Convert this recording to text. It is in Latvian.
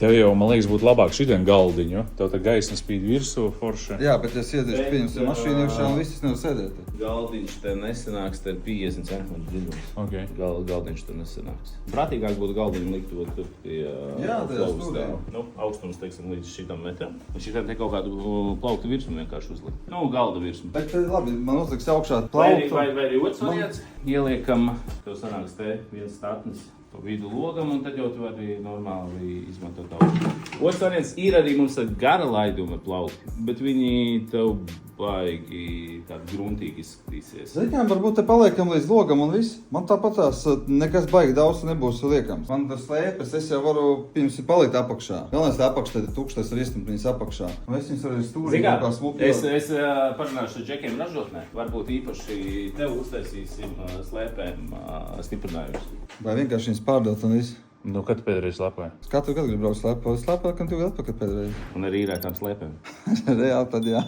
Tev jau, man liekas, būtu labāk šitien galdiņu, jo tev tā gaisma spīd virsū forši. Jā, bet es iediešu pieņemsim mašīnu iekšā un viss nevar sēdēt. Galdiņš te nesanāks, te ir 50 cm dziļums. Okay. Galdiņš te nesanāks. Prātīgāk būtu galdiņu likt tur pie stūrī. Nu, augstums, teiksim, līdz šitam metram. Un šitam te kaut kādu plauktu virsmu vienkārši uzlikt. Nu, galda virsmu. Bet labi, man uzliks augšā Vai plauktu. arī otrs variants. Ieliekam, tev sanāks te viens statnis pa vidu logam, un tad jau tu vari normāli izmantot augstu. Otrs variants ir arī mums gara laiduma plaukti, bet viņi tev baigi tādi gruntīgi izskatīsies. Zinām, varbūt te paliekam līdz logam un viss. Man tāpatās nekas baigi daudz nebūs liekams. Man tas slēpes, es jau varu pirms palikt apakšā. Galvenais tā apakšā, tad tukštais ir iestumpiņas apakšā. Un es viņus arī stūrī kaut kā smuki. Es parunāšu ar džekiem ražotnē. Varbūt īpaši tev uztaisīsim slēpēm stiprinājumus. Vai vienkārši viņus pārdot un viss. Nu, kad pēdējais slēpoja? Katru gadu gribu braukt slēpot. Slēpot, kad tu gadu atpakaļ pēdējais. Un arī īrētām slēpēm. Reāli tad jā.